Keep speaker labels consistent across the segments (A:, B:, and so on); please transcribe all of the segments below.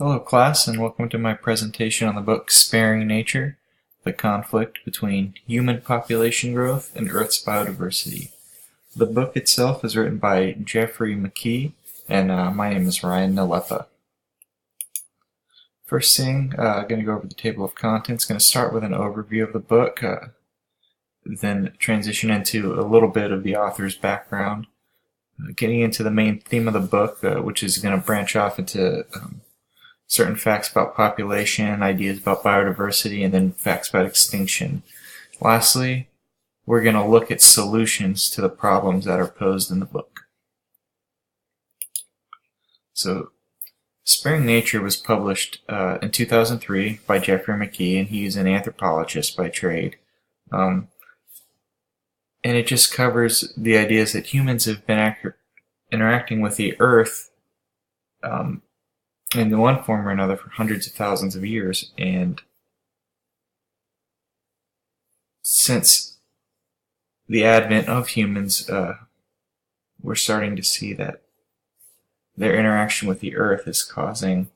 A: Hello class, and welcome to my presentation on the book Sparing Nature, the conflict between human population growth and Earth's biodiversity. The book itself is written by Jeffrey McKee, and my name is Ryan Nalepa. First thing, I'm going to go over the table of contents. Going to start with an overview of the book, then transition into a little bit of the author's background, getting into the main theme of the book, which is going to branch off into certain facts about population, ideas about biodiversity, and then facts about extinction. Lastly, we're going to look at solutions to the problems that are posed in the book. So, Sparing Nature was published in 2003 by Jeffrey McKee, and he's an anthropologist by trade. And it just covers the ideas that humans have been interacting with the Earth in one form or another for hundreds of thousands of years, and since the advent of humans, we're starting to see that their interaction with the Earth is causing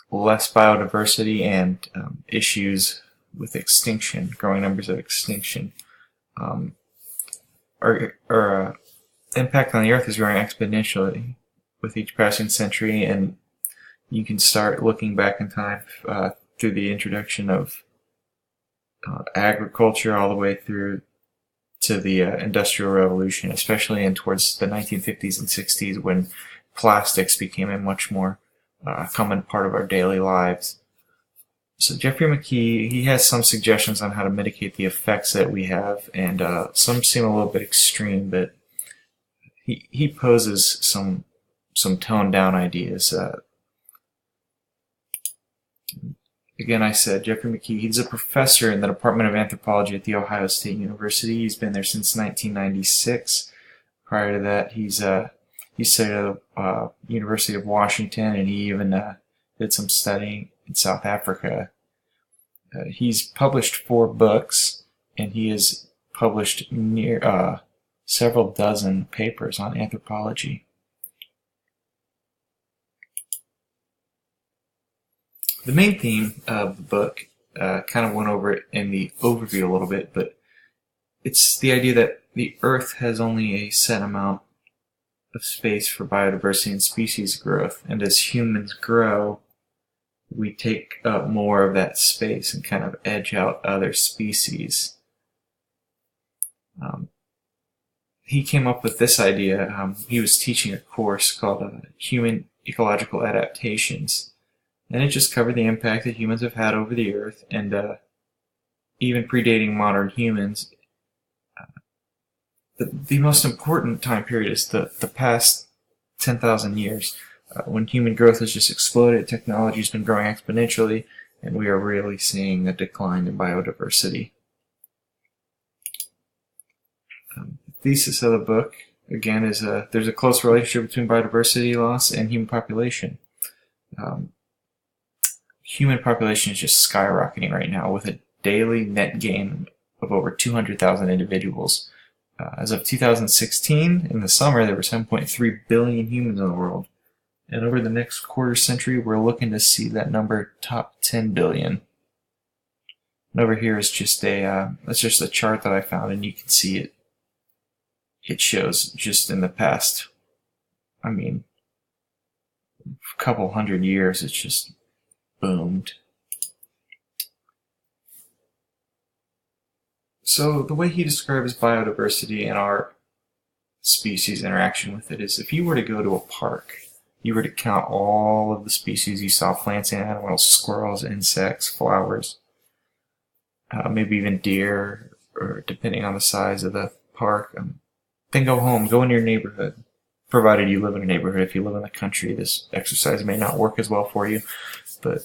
A: less biodiversity and issues with extinction, growing numbers of extinction. Our impact on the Earth is growing exponentially with each passing century, and you can start looking back in time through the introduction of agriculture all the way through to the Industrial Revolution, especially in towards the 1950s and 60s when plastics became a much more common part of our daily lives. So Jeffrey McKee, he has some suggestions on how to mitigate the effects that we have, and some seem a little bit extreme, but he poses some toned down ideas. Again, I said Jeffrey McKee, he's a professor in the Department of Anthropology at The Ohio State University. He's been there since 1996. Prior to that, he studied at the University of Washington, and he even did some studying in South Africa. He's published 4 books, and he has published near several dozen papers on anthropology. The main theme of the book, kind of went over it in the overview a little bit, but it's the idea that the Earth has only a set amount of space for biodiversity and species growth, and as humans grow, we take up more of that space and kind of edge out other species. He came up with this idea. He was teaching a course called Human Ecological Adaptations, and it just covered the impact that humans have had over the Earth, and even predating modern humans. The most important time period is the past 10,000 years, when human growth has just exploded, technology has been growing exponentially, and we are really seeing a decline in biodiversity. The thesis of the book, again, is there's a close relationship between biodiversity loss and human population. Human population is just skyrocketing right now with a daily net gain of over 200,000 individuals. As of 2016, in the summer, there were 7.3 billion humans in the world. And over the next quarter century, we're looking to see that number top 10 billion. And over here is just that's just a chart that I found, and you can see it. It shows just in the past, a couple hundred years, it's just boomed. So the way he describes biodiversity and our species interaction with it is, if you were to go to a park, you were to count all of the species you saw, plants, animals, squirrels, insects, flowers, maybe even deer, or depending on the size of the park, then go home, go in your neighborhood, provided you live in a neighborhood. If you live in the country, this exercise may not work as well for you, but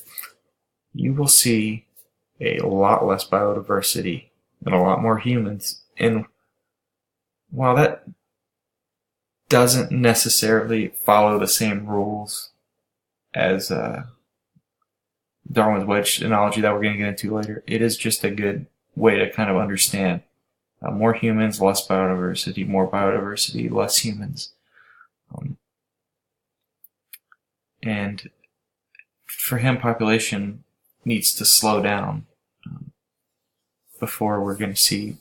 A: you will see a lot less biodiversity and a lot more humans. And while that doesn't necessarily follow the same rules as Darwin's wedge analogy that we're going to get into later, it is just a good way to kind of understand more humans, less biodiversity, more biodiversity, less humans. And for him, population needs to slow down before we're going to see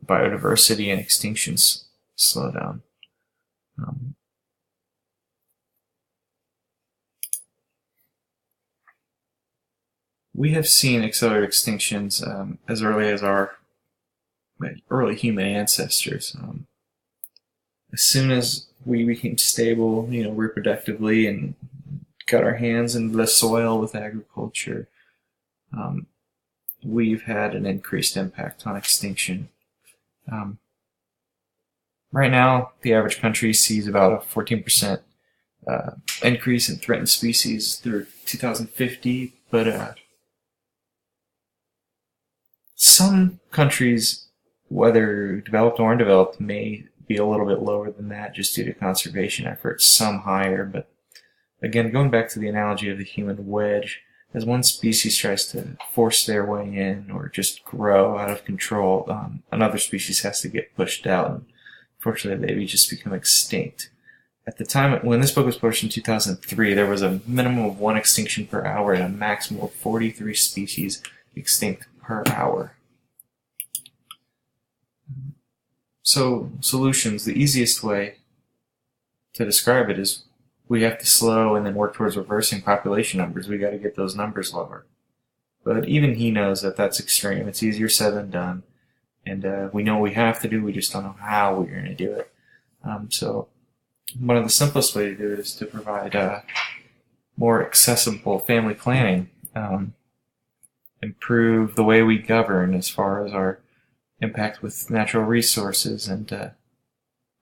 A: biodiversity and extinctions slow down. We have seen accelerated extinctions as early as our early human ancestors. As soon as we became stable, reproductively, and got our hands into the soil with agriculture, we've had an increased impact on extinction. Right now, the average country sees about a 14% increase in threatened species through 2050, but some countries, whether developed or undeveloped, may be a little bit lower than that just due to conservation efforts, some higher. But again, going back to the analogy of the human wedge, as one species tries to force their way in or just grow out of control, another species has to get pushed out, and unfortunately they just become extinct. At the time when this book was published in 2003, there was a minimum of 1 extinction per hour and a maximum of 43 species extinct per hour. So, solutions, the easiest way to describe it is we have to slow and then work towards reversing population numbers. We got to get those numbers lower. But even he knows that that's extreme. It's easier said than done. And we know what we have to do, we just don't know how we're going to do it. So one of the simplest ways to do it is to provide more accessible family planning, improve the way we govern as far as our impact with natural resources, and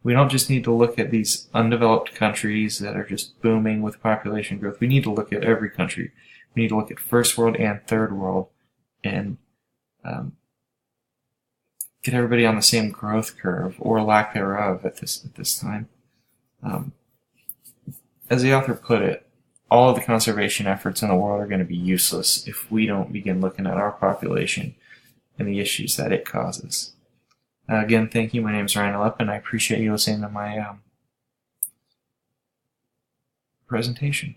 A: we don't just need to look at these undeveloped countries that are just booming with population growth. We need to look at every country. We need to look at first world and third world and get everybody on the same growth curve, or lack thereof, at this time. As the author put it, all of the conservation efforts in the world are going to be useless if we don't begin looking at our population and the issues that it causes. Again, thank you. My name is Ryan Lepp, and I appreciate you listening to my presentation.